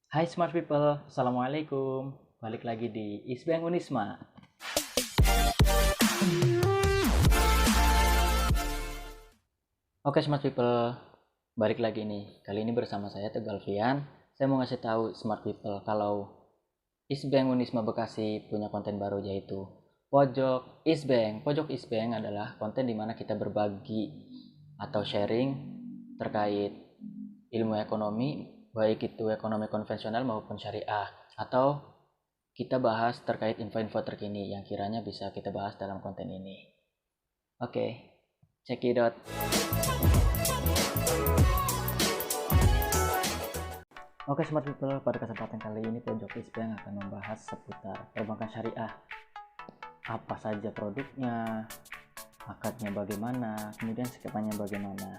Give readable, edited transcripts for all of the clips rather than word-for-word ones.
Hai smart people, assalamualaikum. Balik lagi di Isbang Unisma. Oke smart people, balik lagi nih. Kali ini bersama saya Tegal Fian. Saya mau ngasih tahu smart people kalau Isbang Unisma Bekasi punya konten baru, yaitu Pojok Isbang. Pojok Isbang adalah konten di mana kita berbagi atau sharing terkait ilmu ekonomi, baik itu ekonomi konvensional maupun syariah, atau kita bahas terkait info-info terkini yang kiranya bisa kita bahas dalam konten ini. Oke, check it out. Oke smart people, pada kesempatan kali ini Pojok Isbang akan membahas seputar perbankan syariah. Apa saja produknya, akadnya bagaimana, kemudian skemanya bagaimana.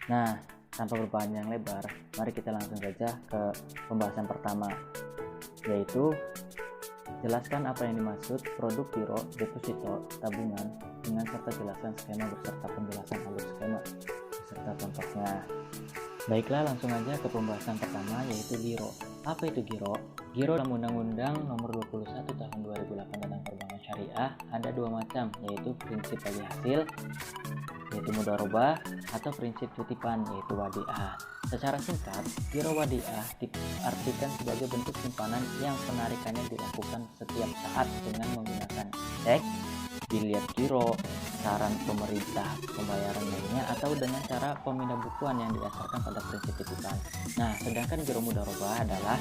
Nah, tanpa berpanjang lebar, mari kita langsung saja ke pembahasan pertama, yaitu jelaskan apa yang dimaksud produk giro, deposito, tabungan, dengan serta jelaskan skema beserta penjelasan alur skema beserta contohnya. Baiklah, langsung aja ke pembahasan pertama, yaitu giro. Apa itu giro? Giro dalam Undang-Undang Nomor 21 Tahun 2008 tentang Perbankan Syariah ada dua macam, yaitu prinsip bagi hasil, yaitu mudharabah, atau prinsip titipan, yaitu wadiah. Secara singkat, giro wadiah diartikan sebagai bentuk simpanan yang penarikannya dilakukan setiap saat dengan menggunakan cek, biliet giro, saran pemerintah, pembayaran lainnya, atau dengan cara pemindahan yang didasarkan pada prinsip titipan. Nah, sedangkan giro mudharabah adalah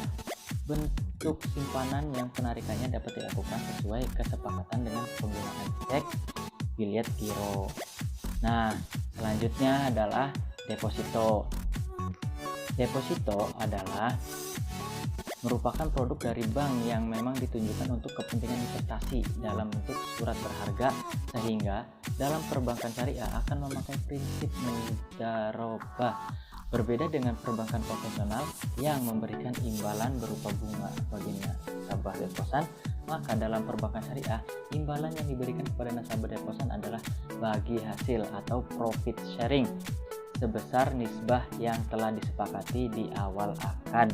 bentuk simpanan yang penarikannya dapat dilakukan sesuai kesepakatan dengan penggunaan cek, biliet giro. Nah, selanjutnya adalah deposito. Deposito adalah merupakan produk dari bank yang memang ditujukan untuk kepentingan investasi dalam bentuk surat berharga, sehingga dalam perbankan syariah akan memakai prinsip mudharabah. Berbeda dengan perbankan konvensional yang memberikan imbalan berupa bunga bagi nasabah deposan, maka dalam perbankan syariah, imbalan yang diberikan kepada nasabah deposan adalah bagi hasil atau profit sharing sebesar nisbah yang telah disepakati di awal akad.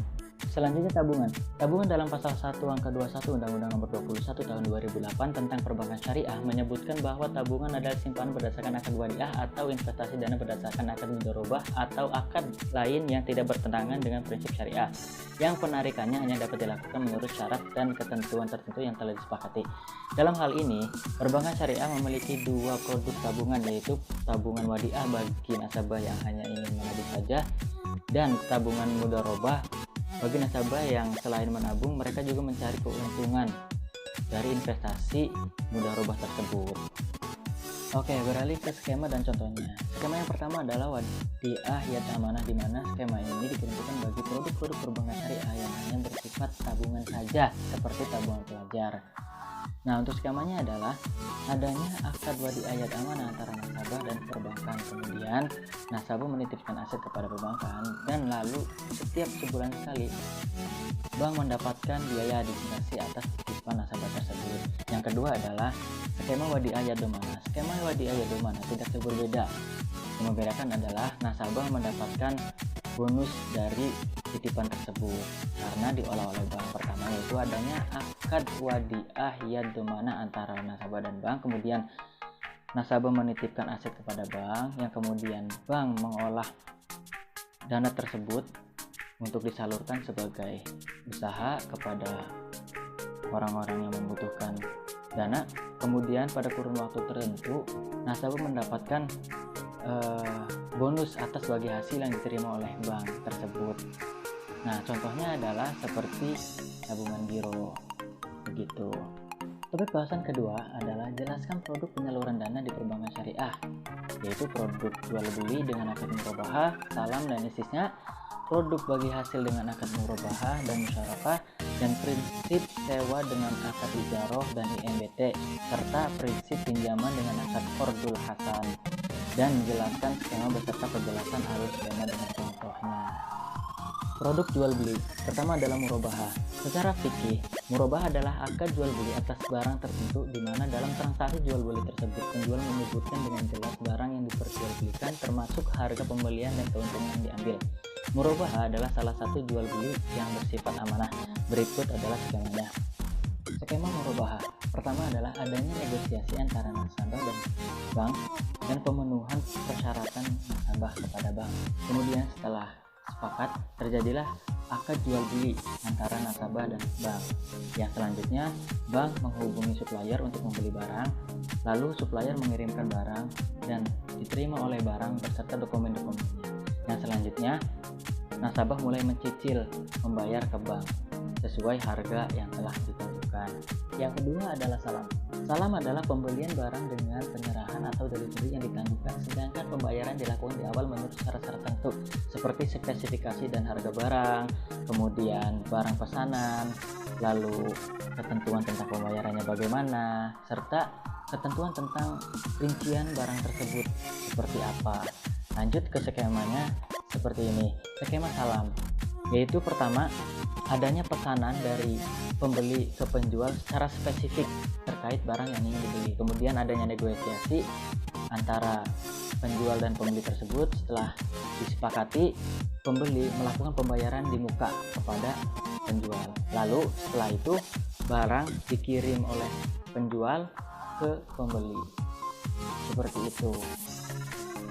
Selanjutnya tabungan. Tabungan dalam pasal 1 angka 21 Undang-Undang Nomor 21 Tahun 2008 tentang Perbankan Syariah menyebutkan bahwa tabungan adalah simpanan berdasarkan akad wadiah atau investasi dana berdasarkan akad mudharabah atau akad lain yang tidak bertentangan dengan prinsip syariah, yang penarikannya hanya dapat dilakukan menurut syarat dan ketentuan tertentu yang telah disepakati. Dalam hal ini, perbankan syariah memiliki dua produk tabungan, yaitu tabungan wadiah bagi nasabah yang hanya ingin menabung saja, dan tabungan mudharabah bagi nasabah yang selain menabung, mereka juga mencari keuntungan dari investasi mudharabah tersebut. Oke, beralih ke skema dan contohnya. Skema yang pertama adalah wadiah yat amanah, di mana skema ini diperuntukkan bagi produk-produk perbankan syariah yang hanya bersifat tabungan saja, seperti tabungan pelajar. Nah, untuk skemanya adalah adanya akad wadiah yat amanah antara nasabah dan perbankan. Kemudian nasabah menitipkan aset kepada perbankan, dan lalu setiap sebulan sekali bank mendapatkan biaya administrasi atas titipan nasabah tersebut. Yang kedua adalah skema wadiah yat domana. Skema wadiah yat domana tidak jauh berbeda. Yang membedakan adalah nasabah mendapatkan bonus dari titipan tersebut karena diolah oleh bank. Pertama yaitu adanya akad wadiah yat domana antara nasabah dan bank, kemudian nasabah menitipkan aset kepada bank, yang kemudian bank mengolah dana tersebut untuk disalurkan sebagai usaha kepada orang-orang yang membutuhkan dana. Kemudian pada kurun waktu tertentu nasabah mendapatkan bonus atas bagi hasil yang diterima oleh bank tersebut. Nah, contohnya adalah seperti tabungan giro begitu. Topik bahasan kedua adalah jelaskan produk penyaluran dana di perbankan syariah, yaitu produk jual beli dengan akad murabahah, salam dan istisna, produk bagi hasil dengan akad murabahah dan musyarakah, dan prinsip sewa dengan akad ijaroh dan IMBT, serta prinsip pinjaman dengan akad qardul hasan, dan menjelaskan skema beserta penjelasan alur skema dengan contohnya. Produk jual beli pertama adalah murabahah. Secara fikih, Murabahah adalah akad jual beli atas barang tertentu di mana dalam transaksi jual beli tersebut penjual menyebutkan dengan jelas barang yang diperjualbelikan termasuk harga pembelian dan keuntungan yang diambil. Murabahah adalah salah satu jual beli yang bersifat amanah. Berikut adalah skemanya. Skema murabahah. Pertama adalah adanya negosiasi antara nasabah dan bank dan pemenuhan persyaratan nasabah kepada bank. Kemudian setelah sepakat, terjadilah akad jual beli antara nasabah dan bank. Yang selanjutnya, bank menghubungi supplier untuk membeli barang, lalu supplier mengirimkan barang dan diterima oleh barang beserta dokumen-dokumennya. Yang selanjutnya, nasabah mulai mencicil membayar ke bank sesuai harga yang telah ditentukan. Yang kedua adalah salam. Salam adalah pembelian barang dengan penyerahan atau delivery yang ditangguhkan, sedangkan pembayaran dilakukan di awal menurut syarat-syarat tertentu seperti spesifikasi dan harga barang, kemudian barang pesanan, lalu ketentuan tentang pembayarannya bagaimana, serta ketentuan tentang rincian barang tersebut seperti apa. Lanjut ke skemanya seperti ini. Skema salam, yaitu pertama, adanya pesanan dari pembeli ke penjual secara spesifik terkait barang yang ingin dibeli. Kemudian adanya negosiasi antara penjual dan pembeli tersebut. Setelah disepakati, pembeli melakukan pembayaran di muka kepada penjual. Lalu setelah itu barang dikirim oleh penjual ke pembeli. Seperti itu.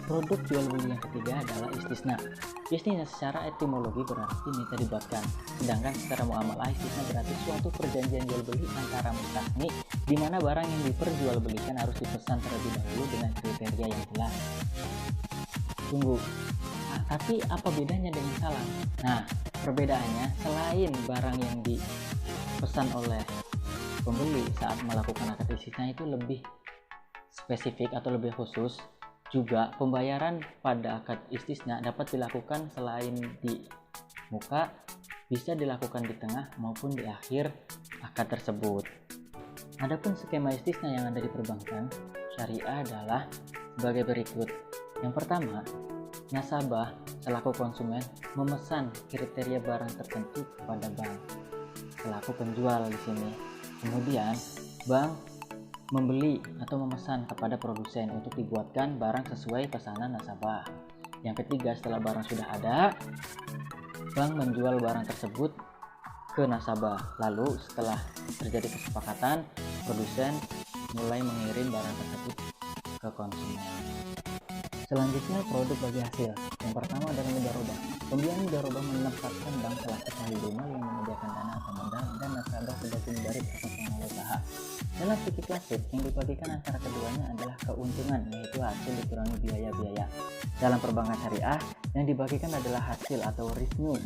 Produk jual beli yang ketiga adalah istisna. Istisna secara etimologi berarti minta dibuatkan, sedangkan secara muamalah istisna berarti suatu perjanjian jual beli antara mustahni di mana barang yang diperjualbelikan harus dipesan terlebih dahulu dengan kriteria yang jelas. Tunggu, tapi apa bedanya dengan salam? Nah, perbedaannya selain barang yang dipesan oleh pembeli saat melakukan akad istisna itu lebih spesifik atau lebih khusus, juga pembayaran pada akad istisna dapat dilakukan selain di muka, bisa dilakukan di tengah maupun di akhir akad tersebut. Adapun skema istisna yang ada di perbankan syariah adalah sebagai berikut. Yang pertama, nasabah selaku konsumen memesan kriteria barang tertentu kepada bank selaku penjual di sini. Kemudian bank membeli atau memesan kepada produsen untuk dibuatkan barang sesuai pesanan nasabah. Yang ketiga, setelah barang sudah ada, bank menjual barang tersebut ke nasabah. Lalu setelah terjadi kesepakatan, produsen mulai mengirim barang tersebut ke konsumen. Selanjutnya, produk bagi hasil. Yang pertama adalah mudharabah. Pembiayaan mudharabah menempatkan bank selaku sahibul mal yang menyediakan dana atau modal dan nasabah sebagai mudarib atau pengelola usaha. Dalam fikih klasik, yang dibagikan antara keduanya adalah keuntungan, yaitu hasil dikurangi biaya-biaya. Dalam perbankan syariah, yang dibagikan adalah hasil atau revenue,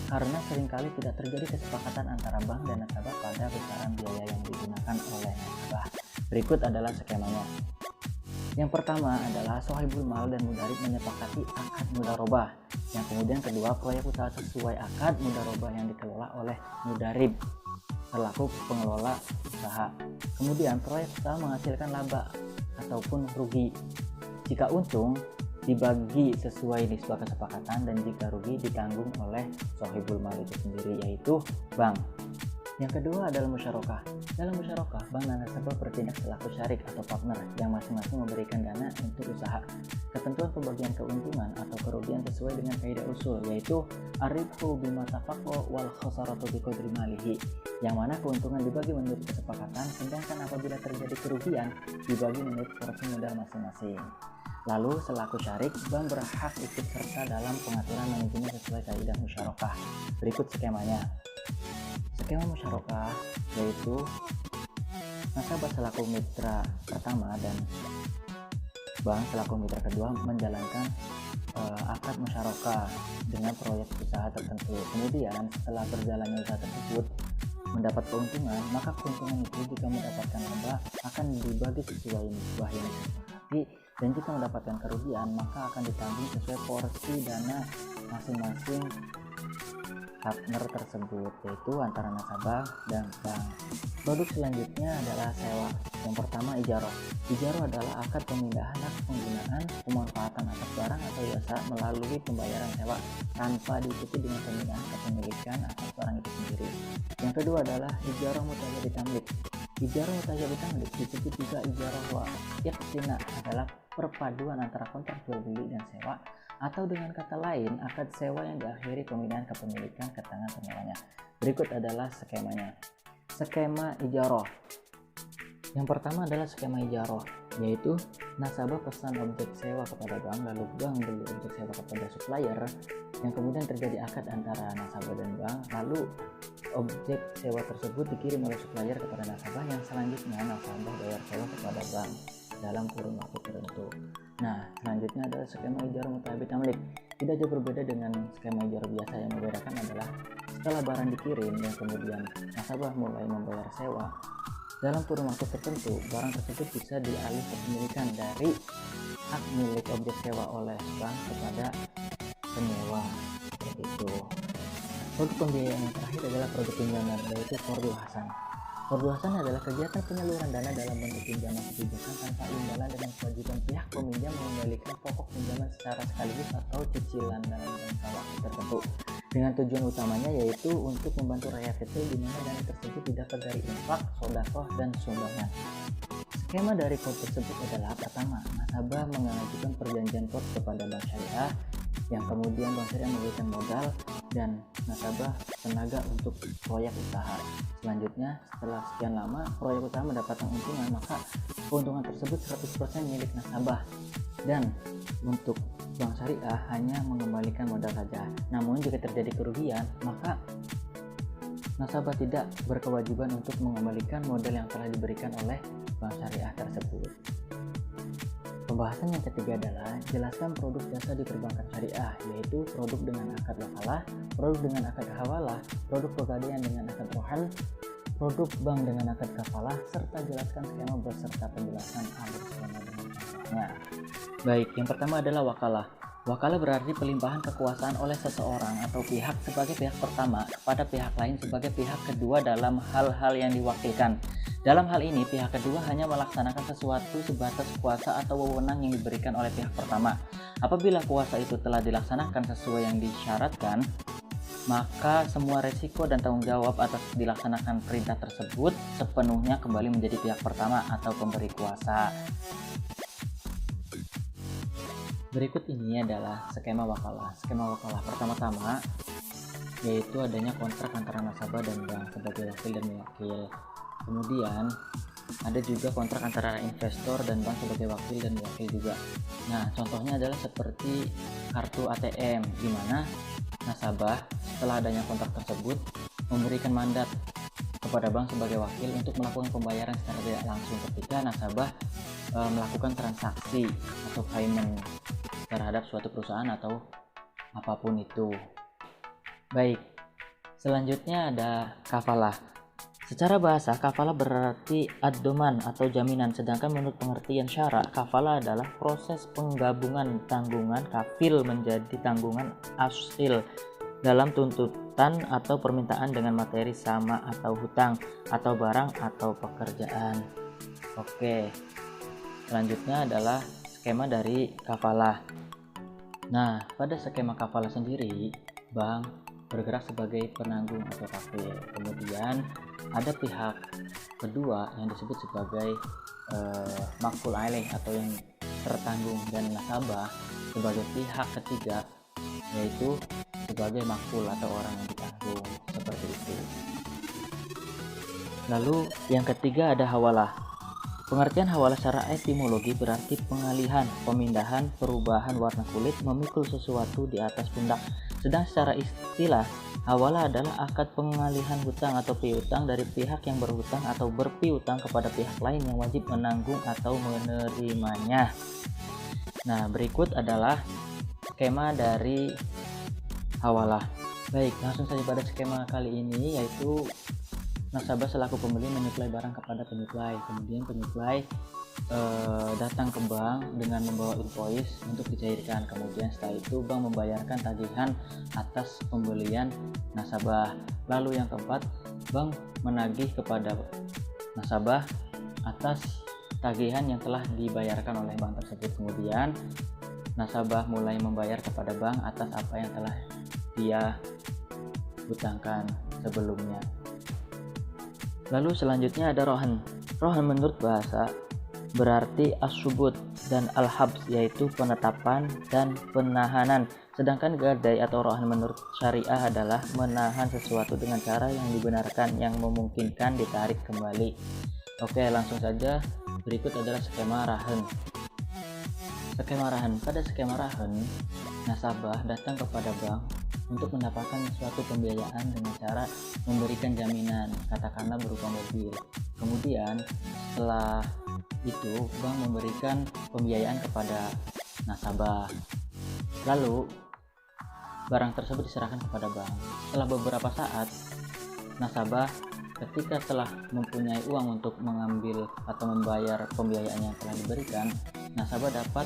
karena seringkali tidak terjadi kesepakatan antara bank dan nasabah pada besaran biaya yang digunakan oleh nasabah. Berikut adalah skemanya. Yang pertama adalah sohibul mal dan mudarib menyepakati akad mudharabah. Yang kemudian kedua, proyek usaha sesuai akad mudharabah yang dikelola oleh mudarib selaku pengelola usaha. Kemudian proyek usaha menghasilkan laba ataupun rugi. Jika untung dibagi sesuai nisbah kesepakatan dan jika rugi ditanggung oleh sohibul mal itu sendiri, yaitu bank. Yang kedua adalah musyarakah. Dalam musyarakah, bank dan nasabah bertindak selaku syarik atau partner yang masing-masing memberikan dana untuk usaha. Ketentuan pembagian keuntungan atau kerugian sesuai dengan kaidah usul, yaitu ar-ribhu bima tafaqqa wal khasaratu biqadri malihi, yang mana keuntungan dibagi menurut kesepakatan, sedangkan apabila terjadi kerugian dibagi menurut porsi modal masing-masing. Lalu selaku syarik, bank berhak ikut serta dalam pengaturan manajemen sesuai kaidah musyarakah. Berikut skemanya. Skema musyarakah yaitu nasabah selaku mitra pertama dan bank selaku mitra kedua menjalankan akad musyarakah dengan proyek usaha tertentu. Kemudian setelah berjalannya usaha tersebut mendapat keuntungan, maka keuntungan itu jika mendapatkan laba akan dibagi sesuai nisbah yang disepakati, dan jika mendapatkan kerugian maka akan ditanggung sesuai porsi dana masing-masing partner tersebut, yaitu antara nasabah dan bank. Produk selanjutnya adalah sewa. Yang pertama ijarah. Ijarah adalah akad pemindahan hak penggunaan pemanfaatan atas barang atau jasa melalui pembayaran sewa tanpa diikuti dengan pemindahan kepemilikan atas barang barang itu sendiri. Yang kedua adalah ijarah mutajabih tamlik. Ijarah mutajabih tamlik disebut juga ijarah waqtina, adalah perpaduan antara kontrak jual beli dan sewa, atau dengan kata lain akad sewa yang diakhiri pemindahan kepemilikan ke tangan penyewanya. Berikut adalah skemanya. Skema ijarah. Yang pertama adalah skema ijarah, yaitu nasabah pesan objek sewa kepada bank, lalu bank beli objek sewa kepada supplier, yang kemudian terjadi akad antara nasabah dan bank, lalu objek sewa tersebut dikirim oleh supplier kepada nasabah, yang selanjutnya nasabah bayar sewa kepada bank dalam kurun waktu tertentu. Nah, selanjutnya adalah skema ijarah mutajabih tamlik. Tidak jauh berbeda dengan skema ijarah biasa. Yang membedakan adalah setelah barang dikirim dan kemudian nasabah mulai membayar sewa dalam kurun waktu tertentu, barang tersebut bisa dialih kepemilikan dari hak milik objek sewa oleh bank kepada penyewa, seperti itu. Produk pembiayaan yang terakhir adalah produk pinjaman, yaitu qardul hasan. Qardul hasan adalah kegiatan penyaluran dana dalam bentuk pinjaman kebijakan tanpa imbalan dengan kewajiban pihak peminjam mengembalikan pokok pinjaman secara sekaligus atau cicilan dalam jangka waktu tertentu, dengan tujuan utamanya yaitu untuk membantu rakyat kecil di mana dana tersebut didapat dari infak, sedekah, dan sumbangan. Skema dari kode tersebut adalah: pertama, nasabah mengajukan perjanjian kode kepada bank syariah, yang kemudian bank syariah memberikan modal dan nasabah tenaga untuk proyek usaha. Selanjutnya, setelah sekian lama proyek usaha mendapatkan keuntungan, maka keuntungan tersebut 100% milik nasabah, dan untuk bank syariah hanya mengembalikan modal saja. Namun jika terjadi kerugian, maka nasabah tidak berkewajiban untuk mengembalikan modal yang telah diberikan oleh bank syariah tersebut. Pembahasan yang ketiga adalah jelaskan produk jasa di perbankan syariah, yaitu produk dengan akad wakalah, produk dengan akad hawalah, produk pegadaian dengan akad rohan, produk bank dengan akad kafalah, serta jelaskan skema beserta penjelasan alur skema dengan contohnya. Baik, yang pertama adalah wakalah. Wakalah berarti pelimpahan kekuasaan oleh seseorang atau pihak sebagai pihak pertama kepada pihak lain sebagai pihak kedua dalam hal-hal yang diwakilkan. Dalam hal ini, pihak kedua hanya melaksanakan sesuatu sebatas kuasa atau wewenang yang diberikan oleh pihak pertama. Apabila kuasa itu telah dilaksanakan sesuai yang disyaratkan, maka semua resiko dan tanggung jawab atas dilaksanakan perintah tersebut sepenuhnya kembali menjadi pihak pertama atau pemberi kuasa. Berikut ini adalah skema wakalah. Skema wakalah pertama-tama yaitu adanya kontrak antara nasabah dan bank sebagai wakil dan wakil. Kemudian ada juga kontrak antara investor dan bank sebagai wakil dan wakil juga. Nah, contohnya adalah seperti kartu ATM, di mana nasabah setelah adanya kontrak tersebut memberikan mandat kepada bank sebagai wakil untuk melakukan pembayaran secara tidak langsung ketika nasabah melakukan transaksi atau payment terhadap suatu perusahaan atau apapun itu. Baik, selanjutnya ada kafalah. Secara bahasa, kafalah berarti ad-doman atau jaminan, sedangkan menurut pengertian syara, kafalah adalah proses penggabungan tanggungan kafil menjadi tanggungan asil dalam tuntutan atau permintaan dengan materi sama atau hutang atau barang atau pekerjaan. Oke, selanjutnya adalah skema dari kafalah. Nah, pada skema kafalah sendiri, bank bergerak sebagai penanggung atau kafil. Kemudian ada pihak kedua yang disebut sebagai maf'ul alaih atau yang tertanggung, dan nasabah sebagai pihak ketiga yaitu sebagai maf'ul atau orang yang ditanggung, seperti itu. Lalu yang ketiga ada hawalah. Pengertian hawalah secara etimologi berarti pengalihan, pemindahan, perubahan warna kulit, memikul sesuatu di atas pundak. Sedang secara istilah, hawalah adalah akad pengalihan hutang atau piutang dari pihak yang berhutang atau berpiutang kepada pihak lain yang wajib menanggung atau menerimanya. Nah, berikut adalah skema dari hawalah. Baik, langsung saja pada skema kali ini, yaitu nasabah selaku pembeli menyuplai barang kepada penyuplai. Kemudian penyuplai datang ke bank dengan membawa invoice untuk dicairkan. Kemudian setelah itu bank membayarkan tagihan atas pembelian nasabah. Lalu yang keempat, bank menagih kepada nasabah atas tagihan yang telah dibayarkan oleh bank tersebut. Kemudian nasabah mulai membayar kepada bank atas apa yang telah dia utangkan sebelumnya. Lalu selanjutnya ada rohan. Rohan menurut bahasa berarti as-subut dan al-habs, yaitu penetapan dan penahanan. Sedangkan gadai atau rohan menurut syariah adalah menahan sesuatu dengan cara yang dibenarkan yang memungkinkan ditarik kembali. Oke, langsung saja. Berikut adalah skema rahan. Skema rahan. Pada skema rahan, nasabah datang kepada bank untuk mendapatkan suatu pembiayaan dengan cara memberikan jaminan, katakanlah berupa mobil. Kemudian setelah itu bank memberikan pembiayaan kepada nasabah. Lalu barang tersebut diserahkan kepada bank. Setelah beberapa saat, nasabah ketika telah mempunyai uang untuk mengambil atau membayar pembiayaan yang telah diberikan, nasabah dapat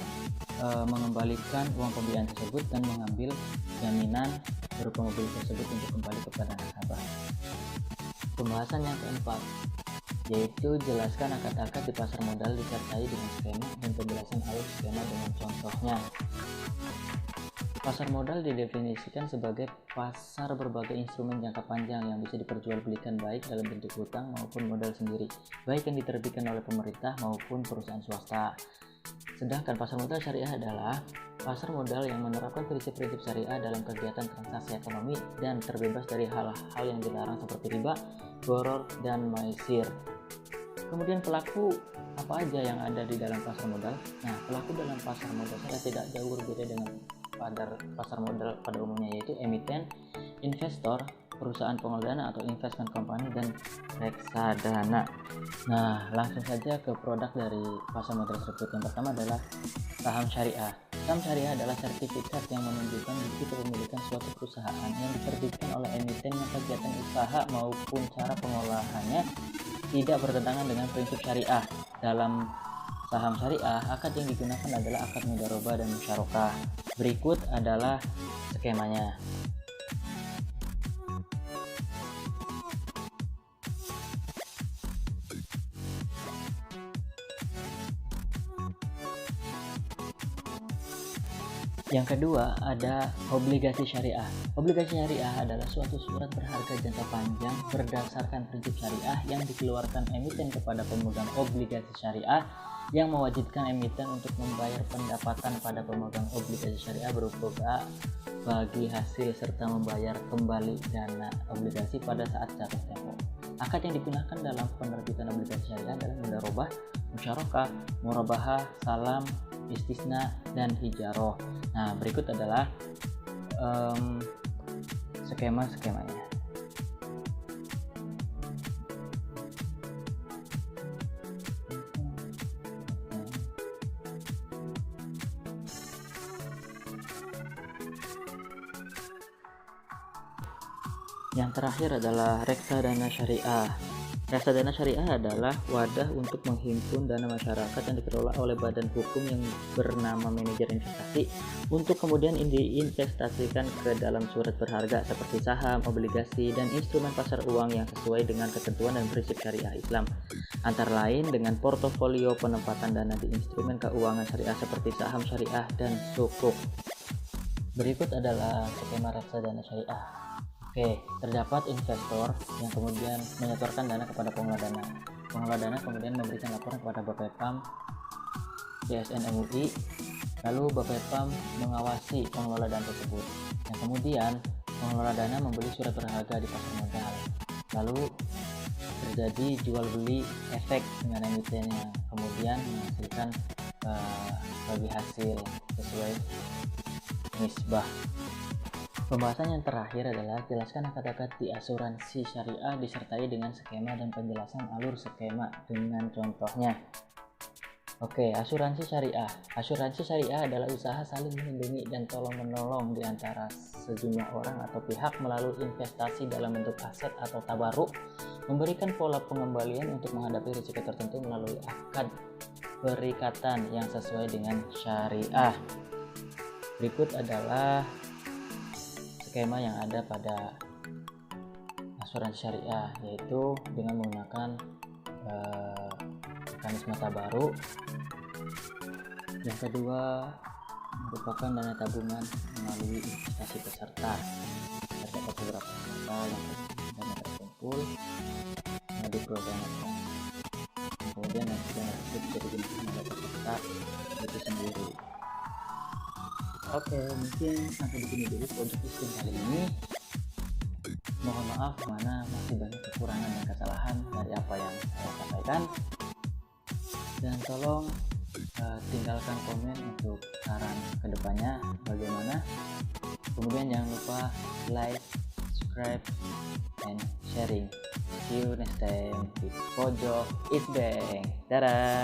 mengembalikan uang pembiayaan tersebut dan mengambil jaminan berupa mobil tersebut untuk kembali kepada nasabah. Pembahasan yang keempat, yaitu jelaskan akad-akad di pasar modal disertai dengan skema dan penjelasan alur skema dengan contohnya. Pasar modal didefinisikan sebagai pasar berbagai instrumen jangka panjang yang bisa diperjualbelikan baik dalam bentuk hutang maupun modal sendiri, baik yang diterbitkan oleh pemerintah maupun perusahaan swasta. Sedangkan pasar modal syariah adalah pasar modal yang menerapkan prinsip-prinsip syariah dalam kegiatan transaksi ekonomi dan terbebas dari hal-hal yang dilarang seperti riba, gharar, dan maisir. Kemudian pelaku apa aja yang ada di dalam pasar modal? Nah, pelaku dalam pasar modal syariah tidak jauh berbeda dengan pada pasar modal pada umumnya, yaitu emiten, investor, perusahaan pengelola dana atau investment company, dan reksadana. Nah, langsung saja ke produk dari pasar modal tersebut. Yang pertama adalah saham syariah. Saham syariah adalah sertifikat yang menunjukkan bukti kepemilikan suatu perusahaan yang diterbitkan oleh emiten yang kegiatan usaha maupun cara pengolahannya tidak bertentangan dengan prinsip syariah. Dalam saham syariah, akad yang digunakan adalah akad mudharabah dan musyarakah. Berikut adalah skemanya. Yang kedua ada obligasi syariah. Obligasi syariah adalah suatu surat berharga jangka panjang berdasarkan prinsip syariah yang dikeluarkan emiten kepada pemegang obligasi syariah, yang mewajibkan emiten untuk membayar pendapatan pada pemegang obligasi syariah berupa bagi hasil serta membayar kembali dana obligasi pada saat jatuh tempo. Akad yang digunakan dalam penerbitan obligasi syariah adalah mudharabah, musyarakah, murabahah, salam, istisna, dan hijaroh. Nah, berikut adalah skema-skemanya. Yang terakhir adalah reksadana syariah. Reksadana syariah adalah wadah untuk menghimpun dana masyarakat yang dikelola oleh badan hukum yang bernama manajer investasi untuk kemudian diinvestasikan ke dalam surat berharga seperti saham, obligasi, dan instrumen pasar uang yang sesuai dengan ketentuan dan prinsip syariah Islam, antara lain dengan portofolio penempatan dana di instrumen keuangan syariah seperti saham syariah dan sukuk. Berikut adalah skema reksadana syariah. Oke, terdapat investor yang kemudian menyetorkan dana kepada pengelola dana. Pengelola dana kemudian memberikan laporan kepada Bapepam BSN MUI, lalu Bapepam mengawasi pengelola dana tersebut. Dan kemudian pengelola dana membeli surat berharga di pasar modal. Lalu terjadi jual beli efek dengan emiten yang kemudian menghasilkan bagi hasil sesuai nisbah. Pembahasan yang terakhir adalah jelaskan akad-akad di asuransi syariah disertai dengan skema dan penjelasan alur skema dengan contohnya. Oke, asuransi syariah. Asuransi syariah adalah usaha saling melindungi dan tolong-menolong di antara sejumlah orang atau pihak melalui investasi dalam bentuk aset atau tabaruk, memberikan pola pengembalian untuk menghadapi risiko tertentu melalui akad perikatan yang sesuai dengan syariah. Berikut adalah skema yang ada pada asuransi syariah, yaitu dengan menggunakan mekanisme tabaruk. Yang kedua merupakan dana tabungan melalui investasi peserta. dapat beberapa data yang terkumpul diprogramkan, kemudian nanti tersebut jadi data kita itu sendiri. Oke, mungkin sampai di sini dulu project listing kali ini. Mohon maaf mana masih banyak kekurangan dan kesalahan dari apa yang saya sampaikan, dan tolong tinggalkan komen untuk saran kedepannya bagaimana. Kemudian jangan lupa like, subscribe, and sharing. See you next time di Pojok Is Bang. Dadah.